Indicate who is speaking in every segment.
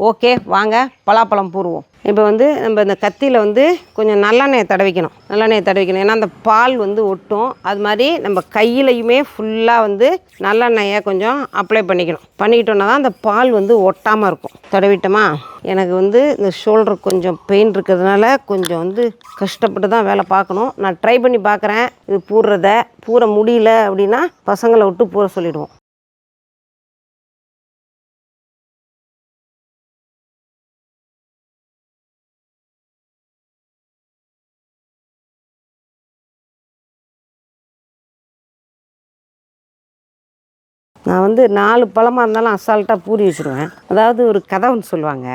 Speaker 1: Okay வாங்க பலாப்பழம் பூருவோம். இப்போ வந்து நம்ம இந்த கத்தியில் வந்து கொஞ்சம் நல்லெண்ணெயை தடவிக்கணும். ஏன்னா அந்த பால் வந்து ஒட்டும். அது மாதிரி நம்ம கையிலையுமே ஃபுல்லாக வந்து நல்லெண்ணெயை கொஞ்சம் அப்ளை பண்ணிக்கிட்டோன்னா தான் அந்த பால் வந்து ஒட்டாமல் இருக்கும். தடவிட்டோமா? எனக்கு வந்து இந்த ஷோல்டர் கொஞ்சம் பெயின் இருக்கிறதுனால கொஞ்சம் வந்து கஷ்டப்பட்டு தான் வேலை பார்க்கணும். நான் ட்ரை பண்ணி பார்க்குறேன். இது பூர முடியல அப்படின்னா பசங்களை விட்டு பூர சொல்லிவிடுவோம். நான் வந்து 4 பழமாக இருந்தாலும் அசால்ட்டாக பூரி வச்சுருவேன். அதாவது ஒரு கதை ஒன்று சொல்லுவாங்க.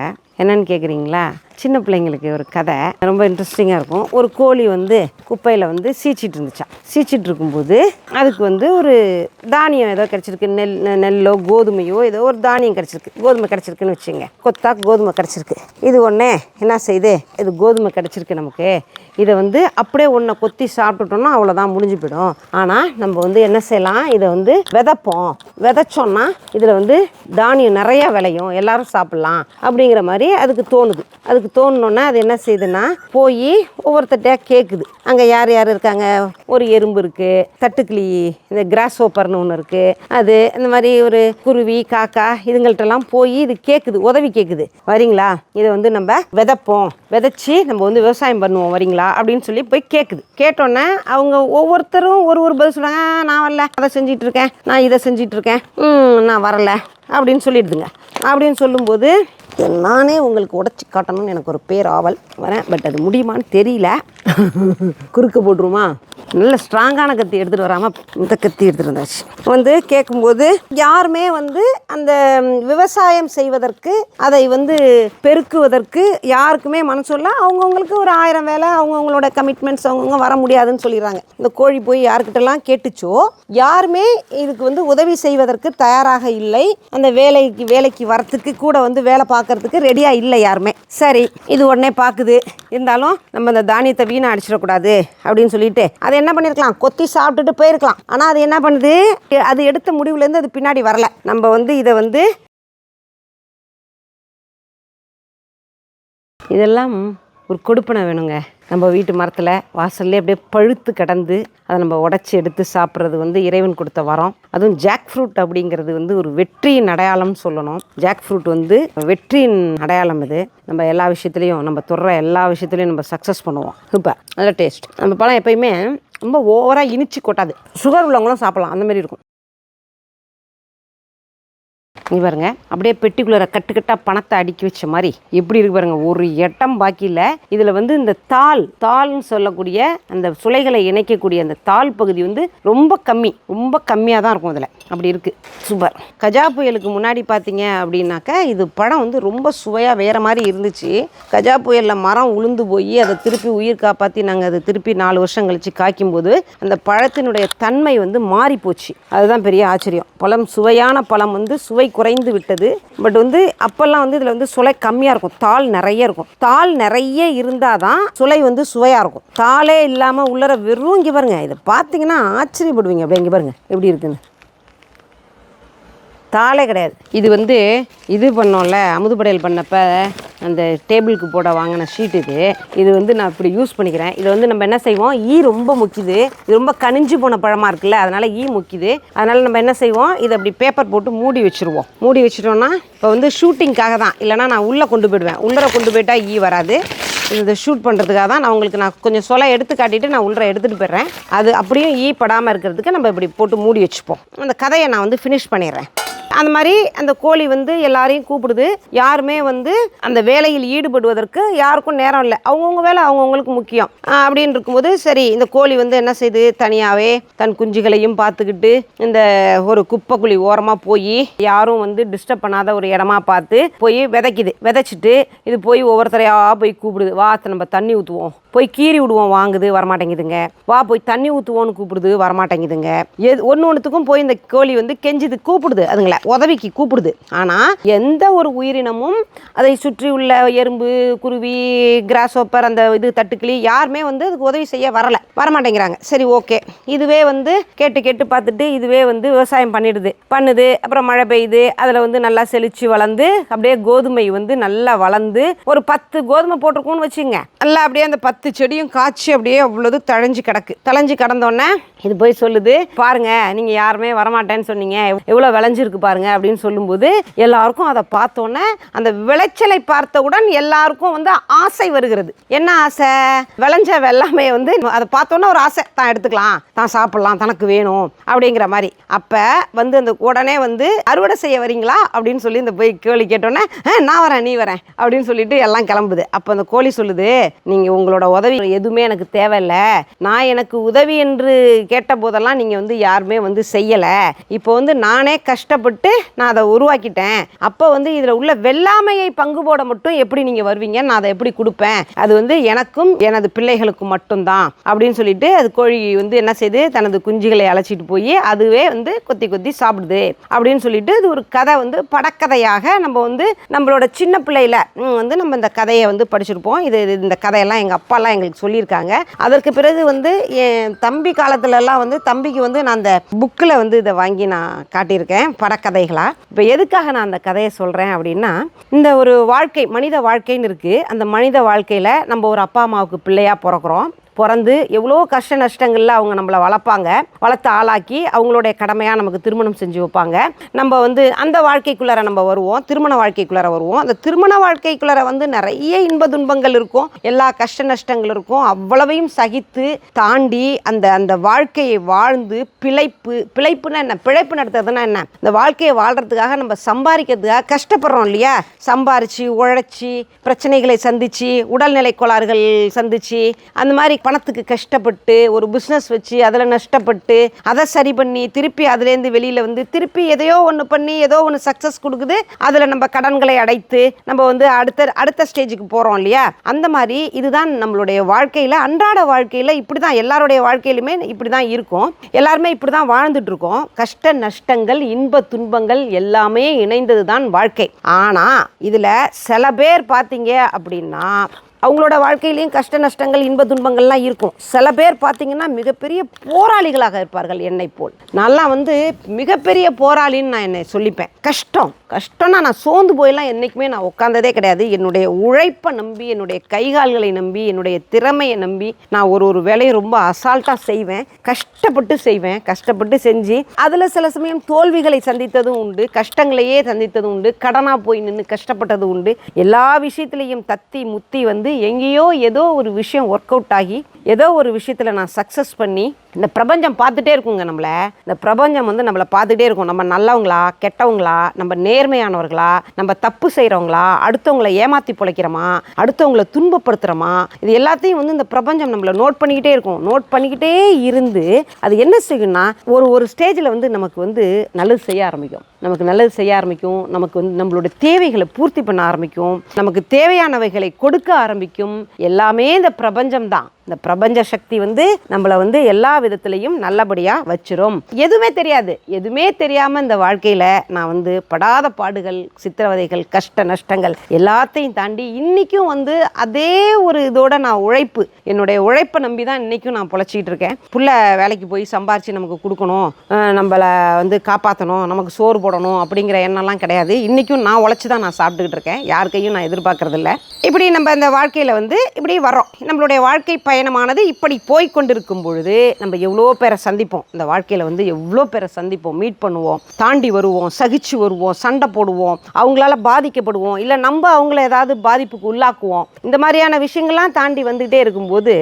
Speaker 1: என்னன்னு கேட்குறீங்களா? சின்ன பிள்ளைங்களுக்கு ஒரு கதை ரொம்ப இன்ட்ரெஸ்டிங்காக இருக்கும். ஒரு கோழி வந்து குப்பையில் வந்து சீச்சிட்டு இருந்துச்சான். சீச்சிட்டு இருக்கும்போது அதுக்கு வந்து ஒரு தானியம் ஏதோ கிடச்சிருக்கு. நெல்லோ கோதுமையோ ஏதோ ஒரு தானியம் கிடச்சிருக்கு. கோதுமை கிடச்சிருக்குன்னு வச்சுங்க. கொத்தா கோதுமை கிடச்சிருக்கு. இது ஒன்றே என்ன செய்யுது? இது கோதுமை கிடச்சிருக்கு நமக்கு. இதை வந்து அப்படியே ஒன்றை கொத்தி சாப்பிட்டுட்டோம்னா அவ்வளோதான், முடிஞ்சு போயிடும். ஆனால் நம்ம வந்து என்ன செய்யலாம்? இதை வந்து விதைப்போம். விதைச்சோன்னா இதில் வந்து தானியம் நிறையா விளையும், எல்லோரும் சாப்பிட்லாம் அப்படிங்கிற மாதிரி அதுக்கு தோணுது. அதுக்கு தோணுனோன்னா அது என்ன செய்யுதுன்னா போய் ஒவ்வொருத்தட்டையாக கேட்குது. அங்கே யார் யார் இருக்காங்க? ஒரு எறும்பு இருக்குது, தட்டுக்கிளி, இந்த கிராஸ் ஓப்பர்னு ஒன்று இருக்குது, அது இந்த மாதிரி ஒரு குருவி, காக்கா, இதுங்கள்ட்டெல்லாம் போய் இது கேட்குது, உதவி கேட்குது. வரீங்களா? இதை வந்து நம்ம விதைப்போம், விதைச்சி நம்ம வந்து விவசாயம் பண்ணுவோம், வரீங்களா அப்படின்னு சொல்லி போய் கேட்குது. கேட்டோன்னே அவங்க ஒவ்வொருத்தரும் ஒரு பதில் சொல்கிறாங்க. நான் வரல, அதை செஞ்சிட்ருக்கேன், நான் இதை செஞ்சிட்ருக்கேன், நான் வரலை அப்படின்னு சொல்லிடுதுங்க. அப்படின்னு சொல்லும்போது நானே உங்களுக்கு உடச்சி காட்டணும்னு எனக்கு ஒரு பேர் ஆவல் வரேன். பட் அது முடியுமான்னு தெரியல. குறுக்க போட்டுருமா? நல்ல ஸ்ட்ராங்கான கத்தி எடுத்துகிட்டு வராமல் இந்த கத்தி எடுத்துகிட்டு இருந்தாச்சு. வந்து கேட்கும்போது யாருமே வந்து அந்த விவசாயம் செய்வதற்கு, அதை வந்து பெருக்குவதற்கு யாருக்குமே மனசுல அவங்கவுங்களுக்கு ஒரு 1000 வேலை, அவங்கவுங்களோட கமிட்மெண்ட்ஸ் அவங்கவுங்க வர முடியாதுன்னு சொல்லிடுறாங்க. இந்த கோழி போய் யாருக்கிட்டலாம் கேட்டுச்சோ யாருமே இதுக்கு வந்து உதவி செய்வதற்கு தயாராக இல்லை. அந்த வேலைக்கு வரத்துக்கு கூட வந்து வேலை பார்க்கறதுக்கு ரெடியாக இல்லை யாருமே. சரி, இது உடனே பார்க்குது. இருந்தாலும் நம்ம இந்த தானியத்தை வீணை அடிச்சிடக்கூடாது அப்படின்னு சொல்லிட்டு அதை என்ன பண்ணியிருக்கலாம்? கொத்தி சாப்பிட்டுட்டு போயிருக்கலாம். ஆனால் அது என்ன பண்ணுது? அது எடுத்த முடிவுலேருந்து அது பின்னாடி வரல. நம்ம வந்து இதை வந்து இதெல்லாம் ஒரு கொடுப்பனை வேணுங்க. நம்ம வீட்டு மரத்தில் வாசல்லே அப்படியே பழுத்து கிடந்து அதை நம்ம உடச்சி எடுத்து சாப்பிட்றது வந்து இறைவன் கொடுத்த வரம். அதுவும் ஜாக் ஃப்ரூட் அப்படிங்கிறது வந்து ஒரு வெற்றியின் அடையாளம்னு சொல்லணும். ஜாக் ஃப்ரூட் வந்து வெற்றியின் அடையாளம். இது நம்ம எல்லா விஷயத்துலையும், நம்ம தொடுற எல்லா விஷயத்துலையும் நம்ம சக்ஸஸ் பண்ணுவோம். சூப்பர், நல்ல டேஸ்ட். நம்ம பழம் எப்பயுமே ரொம்ப ஓவராக இனிச்சு கொட்டாது. சுகர் உள்ளவங்களும் சாப்பிட்லாம், அந்த மாதிரி இருக்கும். நீ பாருங்க, அப்படியே பெட்டிக்குள்ளே கட்டுக்கட்டாக பணத்தை அடுக்கி வச்ச மாதிரி எப்படி இருக்கு பாருங்க. ஒரு இடம் பாக்கி இல்லை. இதில் வந்து இந்த தாள்னு சொல்லக்கூடிய அந்த சுளைகளை இணைக்கக்கூடிய அந்த தாள் பகுதி வந்து ரொம்ப கம்மியாக தான் இருக்கும். அதில் அப்படி இருக்குது. சூப்பர். கஜா புயலுக்கு முன்னாடி பார்த்தீங்க அப்படின்னாக்கா இது பழம் வந்து ரொம்ப சுவையாக வேறு மாதிரி இருந்துச்சு. கஜா புயலில் மரம் உளுந்து போய் அதை திருப்பி உயிர் காப்பாற்றி நாங்கள் அதை திருப்பி 4 வருஷம் கழித்து காய்க்கும்போது அந்த பழத்தினுடைய தன்மை வந்து மாறி போச்சு. அதுதான் பெரிய ஆச்சரியம். சுவையான பழம் வந்து சுவை குறைந்து விட்டது. பட் வந்து அப்பெல்லாம் வந்து இதில் வந்து சுளை கம்மியாக இருக்கும், தாள் நிறைய இருக்கும். தாள் நிறைய இருந்தால் தான் சுளை வந்து சுவையாக இருக்கும். தாளே இல்லாமல் உள்ளர வெறும் இங்கே பாருங்க. இதை பார்த்தீங்கன்னா ஆச்சரியப்படுவீங்க. அப்படியே இங்கே பாருங்க எப்படி இருக்குன்னு. தாளே கிடையாது. இது வந்து இது பண்ணோம்ல, அமுதுபடையல் பண்ணப்போ அந்த டேபிளுக்கு போட வாங்கின ஷீட் இது வந்து நான் இப்படி யூஸ் பண்ணிக்கிறேன். இதை வந்து நம்ம என்ன செய்வோம்? ரொம்ப முக்கியது. இது ரொம்ப கனிஞ்சு போன பழமாக இருக்குல்ல, அதனால் முக்கியது. அதனால் நம்ம என்ன செய்வோம்? இதை அப்படி பேப்பர் போட்டு மூடி வச்சுருவோம். மூடி வச்சிட்டோன்னா இப்போ வந்து ஷூட்டிங்காக தான், இல்லைனா நான் உள்ளே கொண்டு போயிடுவேன். உள்ளே கொண்டு போயிட்டால் வராது. இதை ஷூட் பண்ணுறதுக்காக தான் நான் உங்களுக்கு கொஞ்சம் சொல்ல எடுத்து காட்டிட்டு நான் உள்ளே எடுத்துகிட்டு போயிடுறேன். அது அப்படியும் படாமல் இருக்கிறதுக்கு நம்ம இப்படி போட்டு மூடி வச்சுப்போம். அந்த கதையை நான் வந்து ஃபினிஷ் பண்ணிடுறேன். அந்த மாதிரி அந்த கோழி வந்து எல்லாரையும் கூப்பிடுது. யாருமே வந்து அந்த வேலையில் ஈடுபடுவதற்கு யாருக்கும் நேரம் இல்லை. அவங்கவுங்க வேலை அவங்கவுங்களுக்கு முக்கியம் அப்படின்னு இருக்கும்போது சரி, இந்த கோழி வந்து என்ன செய்யுது? தனியாகவே தன் குஞ்சுகளையும் பார்த்துக்கிட்டு இந்த ஒரு குப்பைக்குழி ஓரமாக போய் யாரும் வந்து டிஸ்டர்ப் பண்ணாத ஒரு இடமா பார்த்து போய் விதைக்குது. விதைச்சிட்டு இது போய் ஒவ்வொருத்தரையாக போய் கூப்பிடுது. வா, நம்ம தண்ணி ஊற்றுவோம், போய் கீறி விடுவோம், வாங்குது, வரமாட்டேங்குதுங்க. வா போய் தண்ணி ஊற்றுவோன்னு கூப்பிடுது, வரமாட்டேங்குதுங்க. ஒன்றுத்துக்கும் போய் இந்த கோழி வந்து கெஞ்சுது, கூப்பிடுது, அதுங்களை உதவிக்கு கூப்பிடுது. ஆனால் எந்த ஒரு உயிரினமும் அதை சுற்றி உள்ள எறும்பு, குருவி, கிராஸ் ஹோப்பர், அந்த இது தட்டுக்கிளி யாருமே வந்து அதுக்கு உதவி செய்ய வரமாட்டேங்கிறாங்க. சரி, ஓகே. இதுவே வந்து கேட்டு பார்த்துட்டு இதுவே வந்து விவசாயம் பண்ணுது. அப்புறம் மழை பெய்யுது, அதில் வந்து நல்லா செழிச்சு வளர்ந்து அப்படியே கோதுமை வந்து நல்லா வளர்ந்து ஒரு 10 கோதுமை போட்டிருக்கோன்னு வச்சுங்க. நல்லா அப்படியே அந்த 10 செடியும் காய்ச்சி அப்படியே அவ்வளவு தழைஞ்சு கடந்தோடனே இது போய் சொல்லுது, பாருங்க நீங்கள் யாருமே வரமாட்டேன்னு சொன்னீங்க, எவ்வளோ விளைஞ்சிருக்கு பாருங்க அப்படின்னு சொல்லும்போது எல்லாருக்கும் அதை பார்த்தோன்னே அந்த விளைச்சலை பார்த்தவுடன் எல்லாருக்கும் வந்து ஆசை வருகிறது. என்ன ஆசை? விளைஞ்ச வெள்ளாமையை வந்து அதை பார்த்தோன்னே ஒரு ஆசை, தான் எடுத்துக்கலாம், தான் சாப்பிடலாம், தனக்கு வேணும் அப்படிங்கிற மாதிரி. அப்போ வந்து அந்த உடனே வந்து அறுவடை செய்ய வரீங்களா அப்படின்னு சொல்லி இந்த போய் கோழி கேட்டோன்னே, நான் வரேன், நீ வரேன் அப்படின்னு சொல்லிட்டு எல்லாம் கிளம்புது. அப்போ அந்த கோழி சொல்லுது, நீங்கள் உங்களோட உதவி எதுவுமே எனக்கு தேவையில்லை, நான் எனக்கு உதவி என்று கேட்ட போதெல்லாம் நீங்கள் வந்து யாருமே வந்து செய்யலை, இப்போ வந்து நானே கஷ்டப்பட்டு நான் அதை உருவாக்கிட்டேன், அப்போ வந்து இதில் உள்ள வெள்ளாமையை பங்கு போட மட்டும் எப்படி நீங்கள் வருவீங்க, நான் அதை எப்படி கொடுப்பேன், அது வந்து எனக்கும் எனது பிள்ளைகளுக்கும் மட்டும்தான் அப்படின்னு சொல்லிட்டு அது கோழி வந்து என்ன செய்யுது, தனது குஞ்சுகளை அழைச்சிட்டு போய் அதுவே வந்து கொத்தி சாப்பிடுது அப்படின்னு சொல்லிட்டு இது ஒரு கதை வந்து படக்கதையாக நம்ம வந்து நம்மளோட சின்ன பிள்ளையில வந்து நம்ம இந்த கதையை வந்து படிச்சிருப்போம். இந்த கதையெல்லாம் எங்கள் அப்பாலாம் எங்களுக்கு சொல்லியிருக்காங்க. அதற்கு பிறகு வந்து என் தம்பி காலத்துலலாம் வந்து தம்பிக்கு வந்து நான் அந்த புக்கில் வந்து இதை வாங்கி நான் காட்டியிருக்கேன் படக்கதைகளாக. இப்போ எதுக்காக நான் அந்த கதையை சொல்கிறேன் அப்படின்னா, இந்த ஒரு வாழ்க்கை, மனித வாழ்க்கைன்னு இருக்குது. அந்த மனித வாழ்க்கையில் நம்ம ஒரு அப்பா அம்மாவுக்கு பிள்ளையாக பிறந்து எவ்வளோ கஷ்ட நஷ்டங்களில் அவங்க நம்மளை வளர்த்து ஆளாக்கி அவங்களுடைய கடமையாக நமக்கு திருமணம் செஞ்சு வைப்பாங்க. நம்ம வந்து அந்த வாழ்க்கைக்குள்ளார நம்ம வருவோம், திருமண வாழ்க்கைக்குள்ளார வருவோம். அந்த திருமண வாழ்க்கைக்குள்ளார வந்து நிறைய இன்ப துன்பங்கள் இருக்கும், எல்லா கஷ்ட நஷ்டங்கள் இருக்கும். அவ்வளவையும் சகித்து தாண்டி அந்த வாழ்க்கையை வாழ்ந்து பிழைப்புன்னா என்ன, பிழைப்பு நடத்துறதுன்னா என்ன, இந்த வாழ்க்கையை வாழ்கிறதுக்காக நம்ம சம்பாதிக்கிறதுக்காக கஷ்டப்படுறோம் இல்லையா, சம்பாரித்து உழைச்சி பிரச்சனைகளை சந்தித்து உடல்நிலை கோளாறுகள் சந்தித்து அந்த மாதிரி பணத்துக்கு கஷ்டப்பட்டு ஒரு பிஸ்னஸ் வச்சு அதில் நஷ்டப்பட்டு அதை சரி பண்ணி திருப்பி அதுலேருந்து வெளியில் வந்து திருப்பி எதையோ ஒன்று பண்ணி ஏதோ ஒன்று சக்ஸஸ் கொடுக்குது, அதில் நம்ம கடன்களை அடைத்து நம்ம வந்து அடுத்த ஸ்டேஜுக்கு போகிறோம் இல்லையா. அந்த மாதிரி இதுதான் நம்மளுடைய வாழ்க்கையில், அன்றாட வாழ்க்கையில் இப்படி தான் எல்லாருடைய வாழ்க்கையிலுமே இப்படி தான் இருக்கும். எல்லாருமே இப்படி தான் வாழ்ந்துட்டுருக்கோம். கஷ்ட நஷ்டங்கள், இன்ப துன்பங்கள் எல்லாமே இணைந்தது தான் வாழ்க்கை. ஆனால் இதில் சில பேர் பார்த்தீங்க அப்படின்னா அவங்களோட வாழ்க்கையிலையும் கஷ்ட நஷ்டங்கள், இன்ப துன்பங்கள்லாம் இருக்கும். சில பேர் பார்த்திங்கன்னா மிகப்பெரிய போராளிகளாக இருப்பார்கள். என்னை போல் நான்லாம் வந்து மிகப்பெரிய போராளின்னு நான் என்னை சொல்லிப்பேன். கஷ்டம்னா நான் சோர்ந்து போயெல்லாம் என்றைக்குமே நான் உட்காந்ததே கிடையாது. என்னுடைய உழைப்பை நம்பி, என்னுடைய கைகால்களை நம்பி, என்னுடைய திறமையை நம்பி நான் ஒரு வேலையை ரொம்ப அசால்ட்டாக செய்வேன். கஷ்டப்பட்டு செஞ்சு அதில் சில சமயம் தோல்விகளை சந்தித்ததும் உண்டு, கஷ்டங்களையே சந்தித்ததும் உண்டு, கடனாக போய் நின்று கஷ்டப்பட்டது உண்டு. எல்லா விஷயத்துலேயும் தத்தி முத்தி வந்து எங்கேயோ ஏதோ ஒரு விஷயம் ஒர்க் அவுட் ஆகி ஏதோ ஒரு விஷயத்தில் நான் சக்ஸஸ் பண்ணி இந்த பிரபஞ்சம் பார்த்துட்டே இருக்குங்க நம்மளை. இந்த பிரபஞ்சம் வந்து நம்மளை பார்த்துட்டே இருக்கும். நம்ம நல்லவங்களா கெட்டவங்களா, நம்ம நேர்மையானவர்களா, நம்ம தப்பு செய்கிறவங்களா, அடுத்தவங்களை ஏமாற்றி பிழைக்கிறோமா, அடுத்தவங்களை துன்பப்படுத்துகிறோமா, இது எல்லாத்தையும் வந்து இந்த பிரபஞ்சம் நம்மளை நோட் பண்ணிக்கிட்டே இருந்து அது என்ன செய்யும்னா ஒரு ஸ்டேஜில் வந்து நமக்கு வந்து நல்லது செய்ய ஆரம்பிக்கும். நமக்கு வந்து நம்மளோட தேவைகளை பூர்த்தி பண்ண ஆரம்பிக்கும், நமக்கு தேவையானவைகளை கொடுக்க ஆரம்பிக்கும். எல்லாமே இந்த பிரபஞ்சம் தான். இந்த பிரபஞ்ச சக்தி வந்து நம்மளை வந்து எல்லா விதத்துலையும் நல்லபடியாக வச்சிரும். எதுவுமே தெரியாமல் இந்த வாழ்க்கையில் நான் வந்து படாத பாடுகள், சித்திரவதைகள், கஷ்ட நஷ்டங்கள் எல்லாத்தையும் தாண்டி இன்றைக்கும் வந்து அதே ஒரு இதோட நான் என்னுடைய உழைப்பை நம்பி தான் இன்றைக்கும் நான் பொழைச்சிக்கிட்டு இருக்கேன். புள்ள வேலைக்கு போய் சம்பாரித்து நமக்கு கொடுக்கணும், நம்மளை வந்து காப்பாற்றணும், நமக்கு சோறு போடணும் அப்படிங்கிற எண்ணம்லாம் கிடையாது. இன்றைக்கும் நான் உழைச்சி தான் நான் சாப்பிட்டுக்கிட்டு இருக்கேன். யாருக்கையும் நான் எதிர்பார்க்கறதில்ல. இப்படி நம்ம இந்த வாழ்க்கையில் வந்து இப்படி வரோம். நம்மளுடைய வாழ்க்கை பயணமானது இப்படி போய்கொண்டிருக்கும் பொழுது நம்ம எவ்வளோ பேரை சந்திப்போம். இந்த வாழ்க்கையில் வந்து எவ்வளோ பேரை சந்திப்போம், மீட் பண்ணுவோம், தாண்டி வருவோம், சகிச்சு வருவோம், சண்டை போடுவோம், அவங்களால பாதிக்கப்படுவோம், இல்லை நம்ம அவங்கள ஏதாவது பாதிப்புக்கு உள்ளாக்குவோம். இந்த மாதிரியான விஷயங்கள்லாம் தாண்டி வந்துகிட்டே இருக்கும்போது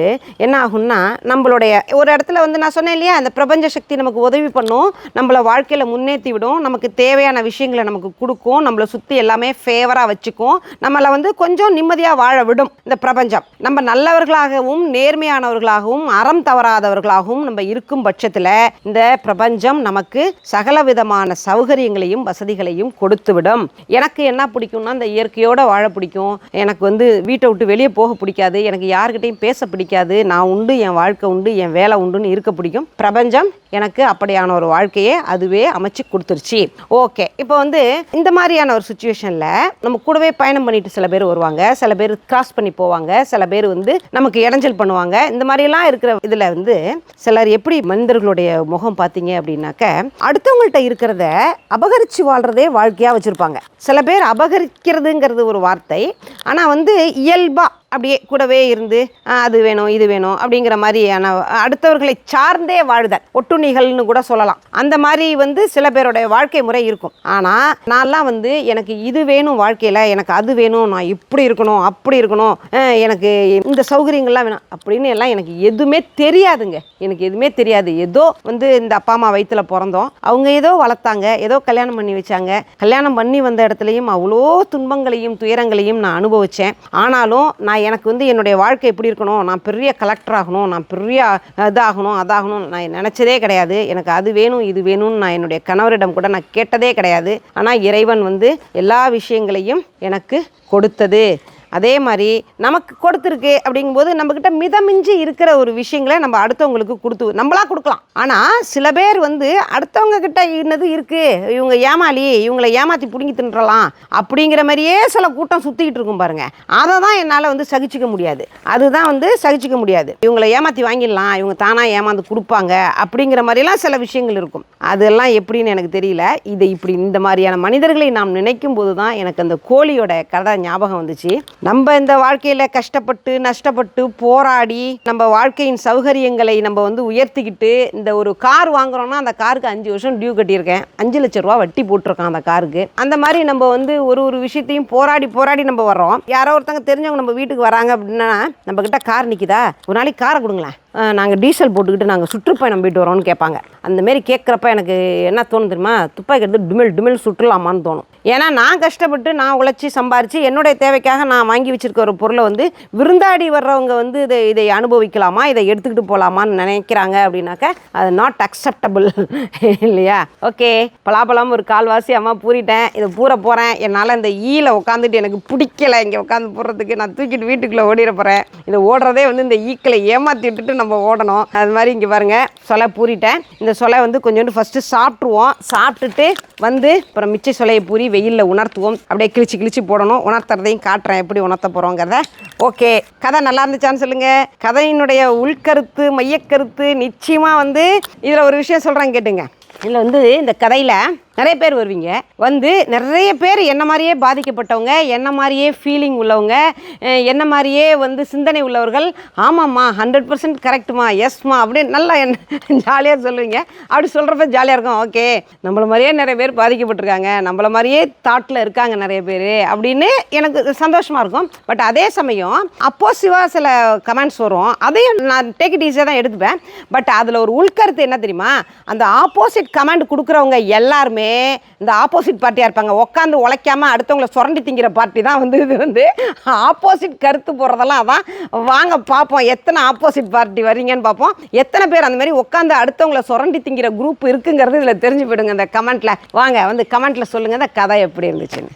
Speaker 1: என்ன ஆகும்னா, நம்மளுடைய ஒரு இடத்துல வந்து நான் சொன்னேன் இல்லையா, அந்த பிரபஞ்ச சக்தி நமக்கு உதவி பண்ணும், நம்மளை வாழ்க்கையில் முன்னேற்றி விடும், நமக்கு தேவையான விஷயங்களை நமக்கு கொடுக்கும், நம்மளை சுற்றி எல்லாமே ஃபேவராக வச்சுக்கும், நம்மளை வந்து கொஞ்சம் நிம்மதியாக வாழ விடும். இந்த பிரபஞ்சம் நம்ம நல்லவர்களாகவும் நேர்மையானவர்களாகவும் அறம் தவறாதவர்களாகவும் நம்ம இருக்கும் பட்சத்தில் இந்த பிரபஞ்சம் நமக்கு சகல விதமான சௌகரியங்களையும் வசதிகளையும் கொடுத்துவிடும். எனக்கு என்ன பிடிக்கும்னா இந்த இயற்கையோட வாழ பிடிக்கும். எனக்கு வீட்டை விட்டு வெளியே போக பிடிக்காது. எனக்கு யாருக்கிட்டையும் பேச பிடிக்காது. நான் உண்டு, என் வாழ்க்கை உண்டு, என் வேலை உண்டுன்னு இருக்க பிடிக்கும். பிரபஞ்சம் எனக்கு அப்படியான ஒரு வாழ்க்கையை அதுவே அமைச்சு கொடுத்துருச்சு. ஓகே, இப்போ இந்த மாதிரியான ஒரு சுச்சுவேஷனில் நம்ம கூடவே பயணம் பண்ணிட்டு சில பேர் வருவாங்க, சில பேர் கிராஸ் பண்ணி போவாங்க, சில பேர் நமக்கு இடைஞ்சல் பண்ணுவாங்க. இந்த மாதிரிலாம் இருக்கிற இதில் சிலர் எப்படி மனிதர்களுடைய முகம் பார்த்தீங்க அப்படின்னாக்க அடுத்தவங்கள்ட்ட இருக்கிறத அபகரித்து வாழ்கிறதே வாழ்க்கையாக வச்சுருப்பாங்க. சில பேர் அபகரிக்கிறதுங்கிறது ஒரு வார்த்தை, ஆனால் இயல்பாக அப்படியே கூடவே இருந்து அது வேணும் இது வேணும் அப்படிங்கிற மாதிரியான அடுத்தவர்களை சார்ந்தே வாழ்தல், ஒட்டுண்ணிகள்னு கூட சொல்லலாம். அந்த மாதிரி சில பேருடைய வாழ்க்கை முறை இருக்கும். ஆனால் நான்லாம் எனக்கு இது வேணும் வாழ்க்கையில், எனக்கு அது வேணும், நான் இப்படி இருக்கணும் அப்படி இருக்கணும், எனக்கு இந்த சௌகரியங்கள்லாம் வேணும் அப்படின்னு எல்லாம் எனக்கு எதுவுமே தெரியாதுங்க. எனக்கு எதுவுமே தெரியாது. ஏதோ இந்த அப்பா அம்மா வயிற்றுல பிறந்தோம், அவங்க ஏதோ வளர்த்தாங்க, ஏதோ கல்யாணம் பண்ணி வச்சாங்க. கல்யாணம் பண்ணி வந்த இடத்துலையும் அவ்வளோ துன்பங்களையும் துயரங்களையும் நான் அனுபவித்தேன். ஆனாலும் நான் எனக்கு என்னுடைய வாழ்க்கை எப்படி இருக்கணும், நான் பெரிய கலெக்டர் ஆகணும், நான் பெரிய இதாகணும் அதாகணும் நான் நினச்சதே கிடையாது. எனக்கு அது வேணும் இது வேணும்னு நான் என்னுடைய கணவரிடம் கூட நான் கேட்டதே கிடையாது. ஆனால் இறைவன் எல்லா விஷயங்களையும் எனக்கு கொடுத்தது. அதே மாதிரி நமக்கு கொடுத்துருக்கு அப்படிங்கும்போது நம்மக்கிட்ட மிதமிஞ்சி இருக்கிற ஒரு விஷயங்களை நம்ம அடுத்தவங்களுக்கு கொடுத்து நம்மளா கொடுக்கலாம். ஆனால் சில பேர் அடுத்தவங்க கிட்ட இன்னது இருக்குது, இவங்க ஏமாளி, இவங்களை ஏமாற்றி பிடுங்கி தின்றலாம் அப்படிங்கிற மாதிரியே சில கூட்டம் சுற்றிக்கிட்டு இருக்கும் பாருங்கள். அதை தான் என்னால் சகிச்சிக்க முடியாது. அதுதான் சகிச்சிக்க முடியாது. இவங்களை ஏமாற்றி வாங்கிடலாம், இவங்க தானாக ஏமாந்து கொடுப்பாங்க அப்படிங்கிற மாதிரிலாம் சில விஷயங்கள் இருக்கும். அதெல்லாம் எப்படின்னு எனக்கு தெரியல. இதை இப்படி இந்த மாதிரியான மனிதர்களை நாம் நினைக்கும் போது தான் எனக்கு அந்த கோழியோட கதை ஞாபகம் வந்துச்சு. நம்ம இந்த வாழ்க்கையில் கஷ்டப்பட்டு நஷ்டப்பட்டு போராடி நம்ம வாழ்க்கையின் சௌகரியங்களை நம்ம உயர்த்திக்கிட்டு இந்த ஒரு கார் வாங்குறோம்னா அந்த காருக்கு 5 வருஷம் டியூ கட்டியிருக்கேன், 5 லட்ச ரூபா வட்டி போட்டிருக்கான் அந்த காருக்கு. அந்த மாதிரி நம்ம ஒரு விஷயத்தையும் போராடி நம்ம வர்றோம். யாரோ ஒருத்தங்க தெரிஞ்சவங்க நம்ம வீட்டுக்கு வராங்க அப்படின்னா நம்ம கிட்ட கார் நிற்கிதா, ஒரு நாளைக்கு காரை கொடுங்களேன், நாங்கள் டீசல் போட்டுக்கிட்டு நாங்கள் சுற்றுப்பயணம் போயிட்டு வரோம்னு கேட்பாங்க. அந்தமாரி கேட்குறப்ப எனக்கு என்ன தோணும் தெரியுமா, துப்பாக்கி எடுத்து டுமில் சுற்றலாமான்னு தோணும். ஏன்னா நான் கஷ்டப்பட்டு நான் உழைச்சி சம்பாரித்து என்னுடைய தேவைக்காக நான் வாங்கி வச்சுருக்க ஒரு பொருளை விருந்தாடி வர்றவங்க இதை அனுபவிக்கலாமா, இதை எடுத்துக்கிட்டு போகலாமான்னு நினைக்கிறாங்க அப்படின்னாக்க அது நாட் அக்செப்டபுள் இல்லையா? ஓகே, பலாப்பழம் ஒரு கால்வாசி அம்மா பூரிட்டேன், இதை பூர போகிறேன். என்னால் இந்த ஈயில் உட்காந்துட்டு எனக்கு பிடிக்கலை இங்கே உட்காந்து போடுறதுக்கு, நான் தூக்கிட்டு வீட்டுக்குள்ளே ஓடிட போகிறேன். இதை ஓடுறதே இந்த ஈக்களை ஏமாற்றி விட்டுட்டு நம்ம ஓடணும். அது மாதிரி இங்கே பாருங்கள், சொலை பூரிட்டேன். இந்த சொலை கொஞ்சோண்டு ஃபஸ்ட்டு சாப்பிட்ருவோம், சாப்பிட்டுட்டு அப்புறம் மிச்ச சொலையை பூரி வெயிலில் உணர்த்துவோம். அப்படியே கிழிச்சு போடணும். உணர்த்துறதையும் காட்டுறேன் எப்படி உணர்த்த போகிறோங்கிறத. ஓகே, கதை நல்லா இருந்துச்சான்னு சொல்லுங்கள். கதையினுடைய உள்கருத்து மையக்கருத்து நிச்சயமாக இதில் ஒரு விஷயம் சொல்கிறேன் கேட்டுங்க. இதில் இந்த கதையில் நிறைய பேர் வருவீங்க, நிறைய பேர் என்ன மாதிரியே பாதிக்கப்பட்டவங்க, என்ன மாதிரியே ஃபீலிங் உள்ளவங்க, என்ன மாதிரியே சிந்தனை உள்ளவர்கள். ஆமாம்மா 100% கரெக்டுமா, எஸ்மா அப்படின்னு நல்லா ஜாலியாக சொல்லுவீங்க. அப்படி சொல்கிறப்ப ஜாலியாக இருக்கும். ஓகே, நம்மள மாதிரியே நிறைய பேர் பாதிக்கப்பட்டிருக்காங்க, நம்மள மாதிரியே தாட்டில் இருக்காங்க நிறைய பேர் அப்படின்னு எனக்கு சந்தோஷமாக இருக்கும். பட் அதே சமயம் அப்போசிவாக சில கமெண்ட்ஸ் வரும், அதையும் நான் டேக் இட் ஈஸியாக தான் எடுத்துப்பேன். பட் அதில் ஒரு உள்கருத்து என்ன தெரியுமா, அந்த ஆப்போசிட் கமெண்ட் கொடுக்குறவங்க எல்லாருமே இந்த ஆப்போசிட் பார்ட்டியாக இருப்பாங்க. உட்காந்து உழைக்காம அடுத்தவங்களை சுரண்டி திங்கிற பார்ட்டி தான் இது ஆப்போசிட் கருத்து போடுறதெல்லாம். அதான் வாங்க பார்ப்போம் எத்தனை ஆப்போசிட் பார்ட்டி வரீங்கன்னு பார்ப்போம். எத்தனை பேர் அந்த மாதிரி உட்காந்து அடுத்தவங்களை சுரண்டி திங்கிற குரூப் இருக்குங்கிறது இதில் தெரிஞ்சு போயிடுங்க இந்த கமெண்ட்டில். வாங்க கமெண்ட்டில் சொல்லுங்கள் இந்த கதை எப்படி இருந்துச்சுன்னு.